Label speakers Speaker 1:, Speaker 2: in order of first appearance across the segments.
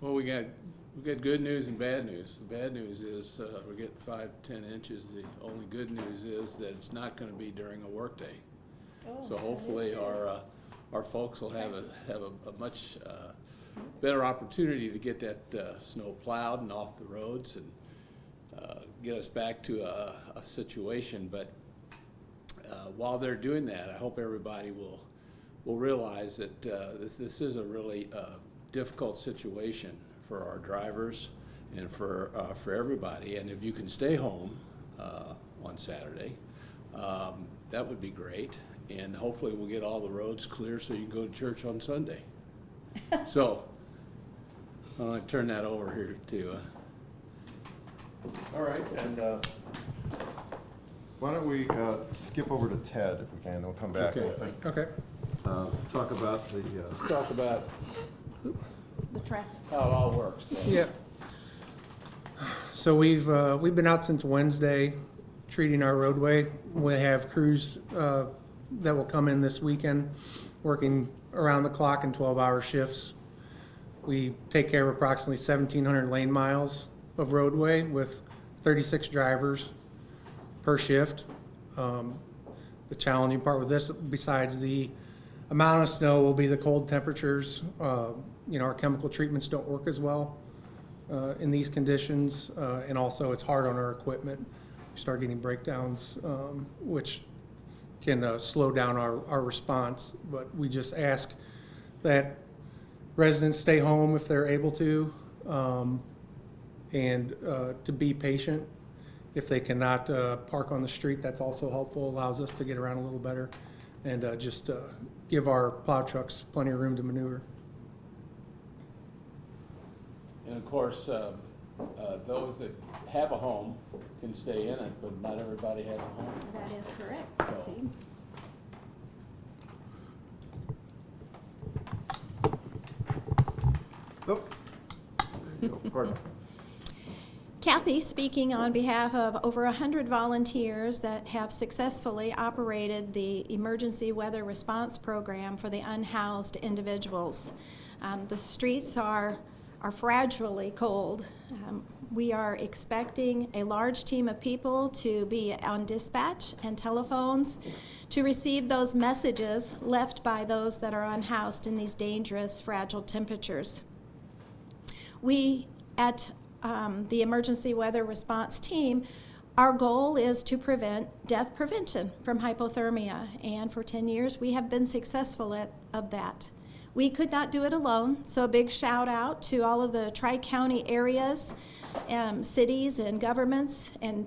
Speaker 1: Well, we got good news and bad news. The bad news is we're getting 5 to 10 inches. The only good news is that it's not going to be during a workday. So hopefully our folks will have a much better opportunity to get that snow plowed and off the roads and get us back to a situation. But while they're doing that, I hope everybody will realize that this is a really difficult situation for our drivers and for everybody. And if you can stay home on Saturday, that would be great. And hopefully we'll get all the roads clear so you can go to church on Sunday. So I'm going to turn that over here to.
Speaker 2: All right, and why don't we skip over to Ted if we can, and we'll come back.
Speaker 1: Okay.
Speaker 3: Okay.
Speaker 2: Talk about the.
Speaker 1: Let's talk about
Speaker 4: The traffic.
Speaker 1: how it all works.
Speaker 3: Yeah. So we've been out since Wednesday treating our roadway. We have crews that will come in this weekend working around the clock in 12-hour shifts. We take care of approximately 1,700 lane miles of roadway with 36 drivers per shift. The challenging part with this, besides the amount of snow, will be the cold temperatures. Our chemical treatments don't work as well in these conditions, and also it's hard on our equipment. We start getting breakdowns, which can slow down our response. But we just ask that residents stay home if they're able to, and to be patient. If they cannot park on the street, that's also helpful, allows us to get around a little better, and just give our plow trucks plenty of room to maneuver.
Speaker 1: And of course, those that have a home can stay in it, but not everybody has a home.
Speaker 4: That is correct,
Speaker 1: So-
Speaker 4: Steve.
Speaker 2: Oh, there you go. Pardon.
Speaker 4: Kathy speaking on behalf of over 100 volunteers that have successfully operated the Emergency Weather Response Program for the unhoused individuals. The streets are fragilely cold. We are expecting a large team of people to be on dispatch and telephones to receive those messages left by those that are unhoused in these dangerous, fragile temperatures. We at the Emergency Weather Response Team, our goal is to prevent death prevention from hypothermia, and for 10 years we have been successful of that. We could not do it alone, so a big shout out to all of the Tri-County areas, cities and governments, and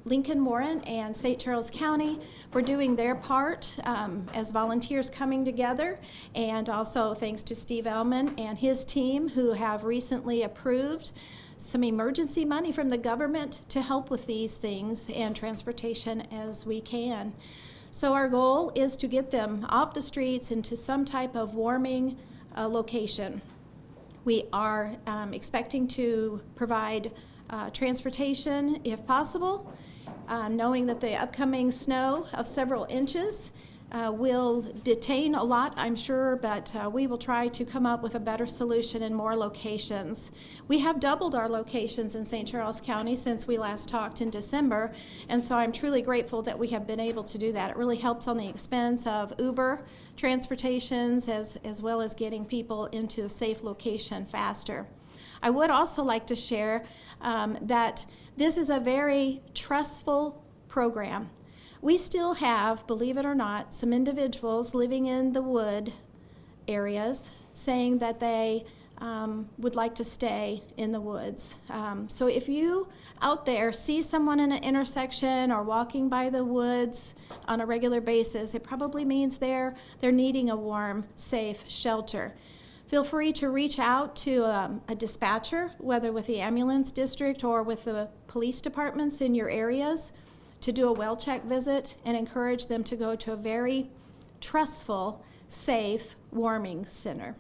Speaker 4: Lincoln, Warren, and St. Charles County for doing their part as volunteers coming together, and also thanks to Steve Ellman and his team who have recently approved some emergency money from the government to help with these things and transportation as we can. So our goal is to get them off the streets into some type of warming location. We are expecting to provide transportation if possible, knowing that the upcoming snow of several inches will detain a lot, I'm sure, but we will try to come up with a better solution in more locations. We have doubled our locations in St. Charles County since we last talked in December, and so I'm truly grateful that we have been able to do that. It really helps on the expense of Uber transportations as well as getting people into a safe location faster. I would also like to share that this is a very trustful program. We still have, believe it or not, some individuals living in the wood areas saying that they would like to stay in the woods. So if you out there see someone in an intersection or walking by the woods on a regular basis, it probably means they're needing a warm, safe shelter. Feel free to reach out to a dispatcher, whether with the ambulance district or with the police departments in your areas, to do a well check visit and encourage them to go to a very trustful, safe warming center.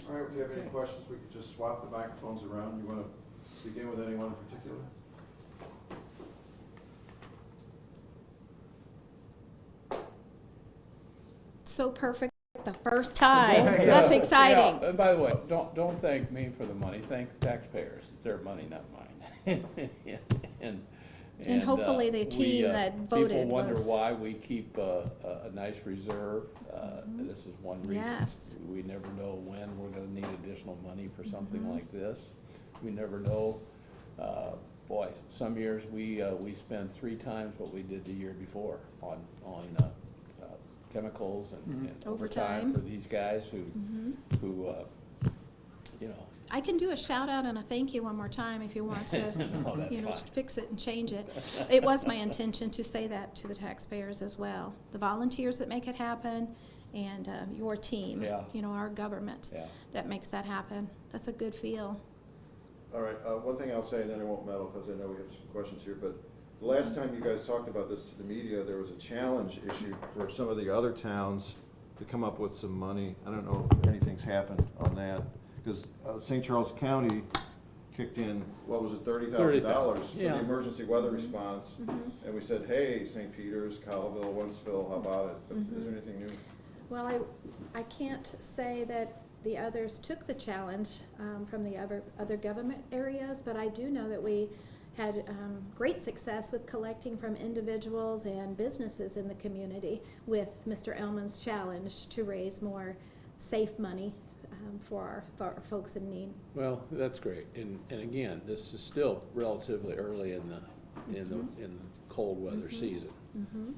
Speaker 2: All right, if you have any questions, we could just swap the microphones around. You want to begin with anyone in particular?
Speaker 4: So perfect The first time.
Speaker 1: Don't,
Speaker 4: That's exciting.
Speaker 1: yeah, and by the way, don't thank me for the money, thank the taxpayers, it's their money, not mine. And
Speaker 4: hopefully the team that voted
Speaker 1: people wonder
Speaker 4: was-
Speaker 1: why we keep a nice reserve. This is one reason.
Speaker 4: Yes.
Speaker 1: We never know when we're gonna need additional money for something
Speaker 4: Mm-hmm.
Speaker 1: like this. We never know. Boy, some years we spend 3 times what we did the year before on chemicals and overtime
Speaker 4: Overtime.
Speaker 1: for these guys who, you know.
Speaker 4: I can do a shout out and a thank you one more time if you want to,
Speaker 1: No, that's fine.
Speaker 4: fix it and change it. It was my intention to say that to the taxpayers as well. The volunteers that make it happen and your team,
Speaker 1: Yeah.
Speaker 4: Our government
Speaker 1: Yeah.
Speaker 4: that makes that happen. That's a good feel.
Speaker 2: All right, one thing I'll say, and then I won't meddle, because I know we have some questions here, but the last time you guys talked about this to the media, there was a challenge issued for some of the other towns to come up with some money. I don't know if anything's happened on that, because St. Charles County kicked in, what was it, $30,000 for
Speaker 1: yeah.
Speaker 2: the emergency weather response, and we said, hey, St. Peters, Colville, Wentzville, how about it? But is there anything new?
Speaker 4: Well, I can't say that the others took the challenge from the other government areas, but I do know that we had great success with collecting from individuals and businesses in the community with Mr. Elman's challenge to raise more safe money for our folks in need.
Speaker 1: Well, that's great, and again, this is still relatively early in the cold weather season.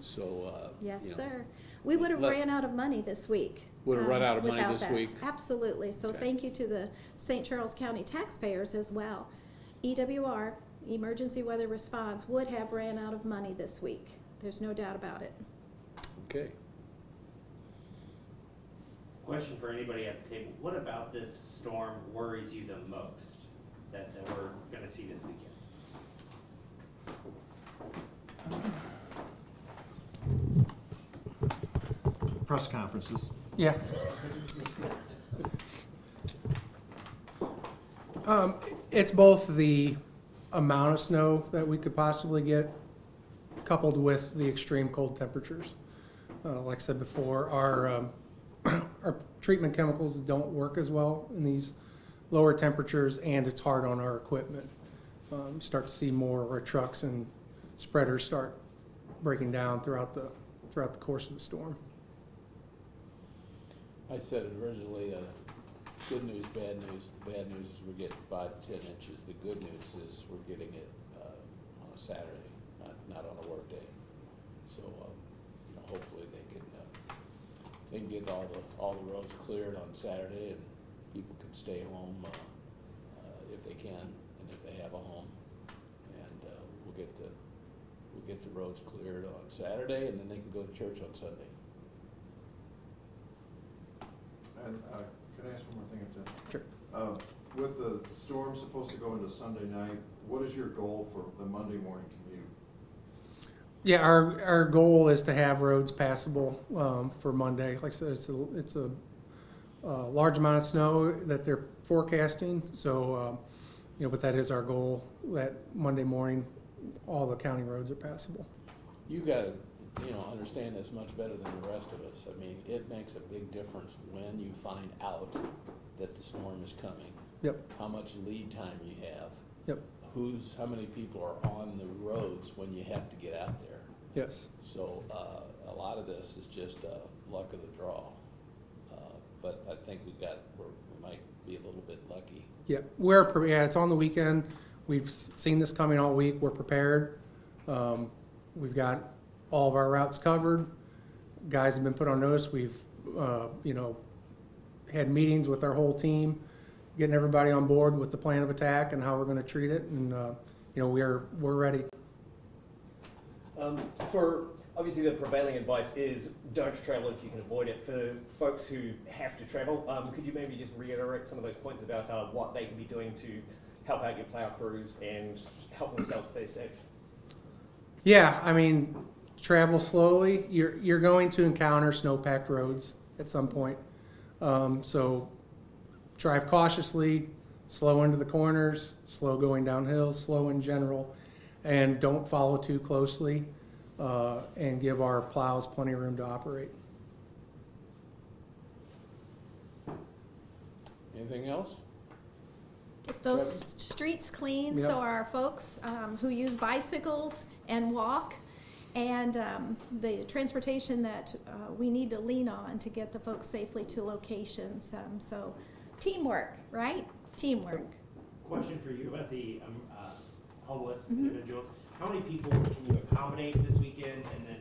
Speaker 1: So
Speaker 4: Yes,
Speaker 1: you know,
Speaker 4: sir. We would have
Speaker 1: let-
Speaker 4: ran out of money this week.
Speaker 1: Would have run out of money
Speaker 4: without
Speaker 1: this
Speaker 4: that.
Speaker 1: week?
Speaker 4: Absolutely. So
Speaker 1: Okay.
Speaker 4: thank you to the St. Charles County taxpayers as well. EWR, Emergency Weather Response, would have ran out of money this week. There's no doubt about it.
Speaker 1: Okay.
Speaker 5: Question for anybody at the table. What about this storm worries you the most that we're going to see this weekend?
Speaker 2: Press conferences.
Speaker 3: Yeah. It's both the amount of snow that we could possibly get, coupled with the extreme cold temperatures. Like I said before, our our treatment chemicals don't work as well in these lower temperatures, and it's hard on our equipment. You start to see more of our trucks and spreaders start breaking down throughout the course of the storm.
Speaker 1: I said it originally, good news, bad news. The bad news is we're getting 5 to 10 inches. The good news is we're getting it on a Saturday, not on a work day. So, hopefully they can get all the roads cleared on Saturday, and people can stay home if they can, and if they have a home. And we'll get the roads cleared on Saturday, and then they can go to church on Sunday.
Speaker 2: And can I ask one more thing?
Speaker 3: Sure.
Speaker 2: With the storm supposed to go into Sunday night, what is your goal for the Monday morning commute?
Speaker 3: Yeah, our goal is to have roads passable for Monday. Like I said, it's a large amount of snow that they're forecasting. So, but that is our goal, that Monday morning, all the county roads are passable.
Speaker 1: You gotta, understand this much better than the rest of us. I mean, it makes a big difference when you find out that the storm is coming.
Speaker 3: Yep.
Speaker 1: How much lead time you have.
Speaker 3: Yep.
Speaker 1: How many people are on the roads when you have to get out there.
Speaker 3: Yes.
Speaker 1: So, a lot of this is just luck of the draw. But I think we might be a little bit lucky.
Speaker 3: Yeah, it's on the weekend. We've seen this coming all week. We're prepared. We've got all of our routes covered. Guys have been put on notice. We've, had meetings with our whole team, getting everybody on board with the plan of attack and how we're going to treat it. And, we're ready.
Speaker 6: For obviously the prevailing advice is don't travel if you can avoid it. For folks who have to travel, could you maybe just reiterate some of those points about what they can be doing to help out your plow crews and help themselves stay safe?
Speaker 3: Yeah, I mean, travel slowly. You're going to encounter snow-packed roads at some point. So drive cautiously, slow into the corners, slow going downhill, slow in general, and don't follow too closely, and give our plows plenty of room to operate.
Speaker 1: Anything else?
Speaker 4: Get those streets clean
Speaker 3: Yep.
Speaker 4: so our folks who use bicycles and walk, and the transportation that we need to lean on to get the folks safely to locations. So teamwork, right? Teamwork.
Speaker 5: Question for you about the homeless individuals. How many people can you accommodate this weekend? And then,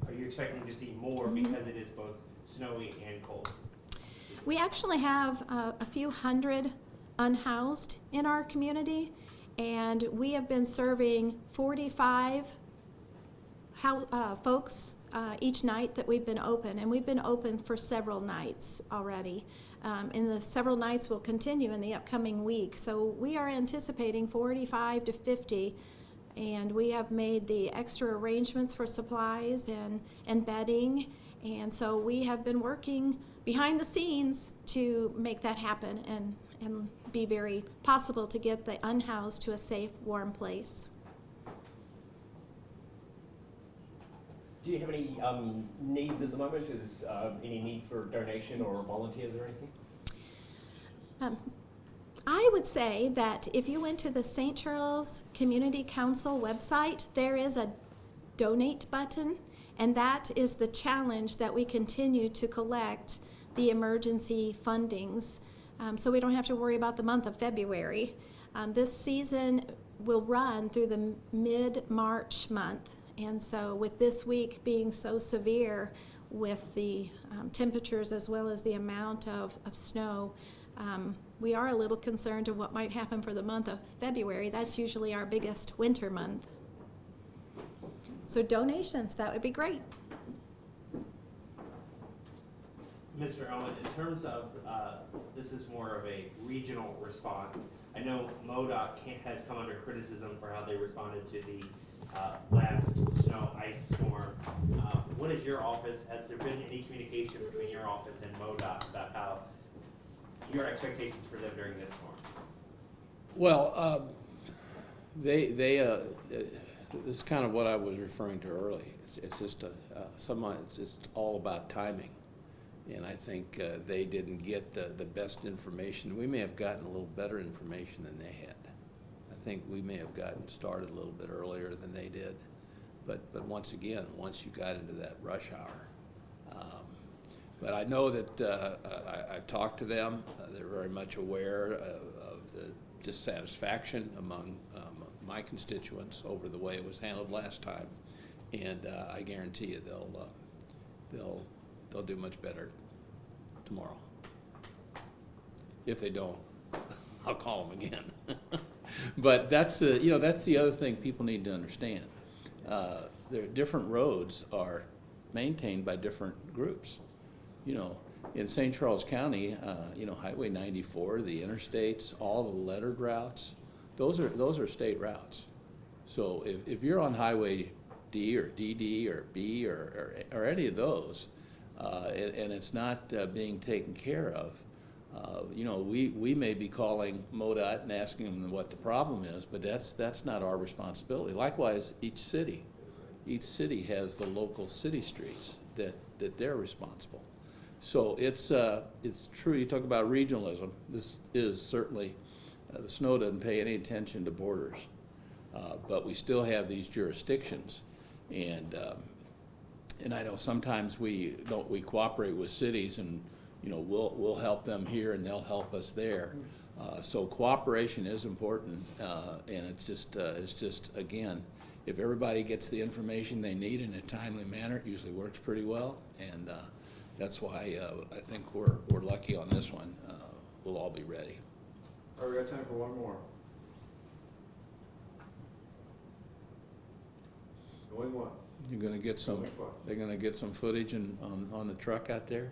Speaker 5: are you expecting to see more because it is both snowy and cold?
Speaker 4: We actually have a few hundred unhoused in our community, and we have been serving 45 folks each night that we've been open, and we've been open for several nights already. And the several nights will continue in the upcoming week. So we are anticipating 45 to 50, and we have made the extra arrangements for supplies and bedding, and so we have been working behind the scenes to make that happen and be very possible to get the unhoused to a safe, warm place.
Speaker 6: Do you have any needs at the moment? Is any need for donation or volunteers or anything?
Speaker 4: I would say that if you went to the St. Charles Community Council website, there is a donate button, and that is the challenge that we continue to collect the emergency fundings, so we don't have to worry about the month of February. This season will run through the mid-March month, and so with this week being so severe with the temperatures as well as the amount of snow, we are a little concerned of what might happen for the month of February. That's usually our biggest winter month. So donations, that would be great.
Speaker 5: Mr. Owen, in terms of, this is more of a regional response. I know MoDOT has come under criticism for how they responded to the last snow ice storm. What is your office, has there been any communication between your office and MoDOT about how your expectations for them during this storm?
Speaker 1: Well, this is kind of what I was referring to earlier. It's just it's just all about timing, and I think they didn't get the best information. We may have gotten a little better information than they had. I think we may have gotten started a little bit earlier than they did, but once again, once you got into that rush hour. But I know that I've talked to them. They're very much aware of the dissatisfaction among my constituents over the way it was handled last time, and I guarantee you they'll do much better tomorrow. If they don't, I'll call them again. But that's the other thing people need to understand. Different roads are maintained by different groups. In St. Charles County, Highway 94, the interstates, all the lettered routes, those are state routes. So if you're on Highway D or DD or B or any of those, and it's not being taken care of, we may be calling MoDOT and asking them what the problem is, but that's not our responsibility. Likewise, each city has the local city streets that they're responsible. So it's true. You talk about regionalism. This is certainly the snow doesn't pay any attention to borders, but we still have these jurisdictions, and I know sometimes we cooperate with cities, and we'll help them here and they'll help us there. So cooperation is important, and it's just again, if everybody gets the information they need in a timely manner, it usually works pretty well, and that's why I think we're lucky on this one. We'll all be ready.
Speaker 2: All right, we got time for one more. Going once.
Speaker 1: You're gonna get some.
Speaker 2: Going twice.
Speaker 1: They're gonna get some footage on the truck out there.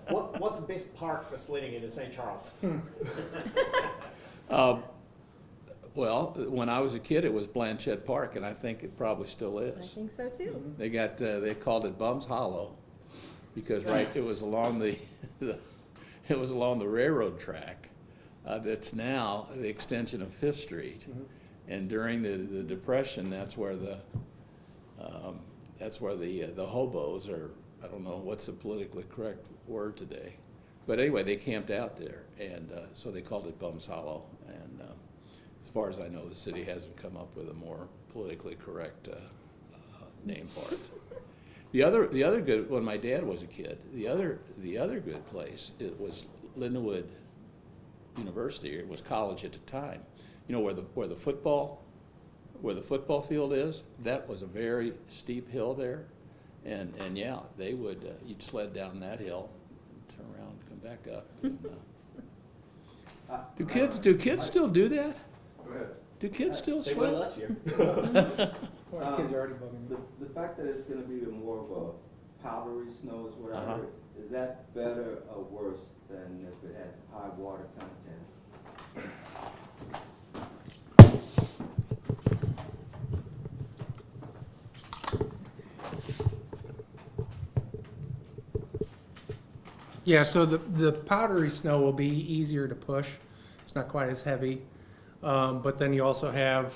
Speaker 6: What's the best park for sledding into St. Charles?
Speaker 1: Well, when I was a kid, it was Blanchette Park, and I think it probably still is.
Speaker 4: I think so too.
Speaker 1: They called it Bums Hollow because it was along the it was along the railroad track that's now the extension of Fifth Street, and during the Depression, that's where the hobos, or I don't know what's the politically correct word today, But anyway, they camped out there, and so they called it Bums Hollow. And as far as I know, the city hasn't come up with a more politically correct name for it. The other good, when my dad was a kid, the other good place, it was Lindenwood University. It was college at the time. You know where the football field is? That was a very steep hill there, and yeah, they would you'd sled down that hill, turn around, come back up. And, do kids still do that?
Speaker 2: Go ahead.
Speaker 1: Do kids still
Speaker 6: They were
Speaker 1: sled?
Speaker 6: last year.
Speaker 3: Our kids are already bugging me.
Speaker 7: The fact that it's gonna be more of a powdery snow is what I
Speaker 1: Uh-huh.
Speaker 7: heard. Is that better or worse than if it had high water content?
Speaker 3: Yeah, so the powdery snow will be easier to push. It's not quite as heavy. But then you also have,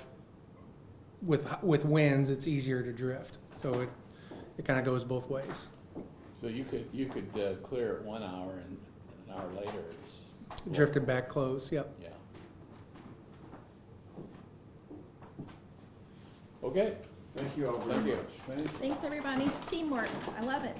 Speaker 3: with winds, it's easier to drift. So it kind of goes both ways.
Speaker 1: So you could clear it 1 hour, and an hour later it's
Speaker 3: Drifted back close, yep.
Speaker 1: Yeah. Okay.
Speaker 2: Thank you all very
Speaker 1: Thank you.
Speaker 2: much.
Speaker 4: Thanks, everybody. Teamwork. I love it.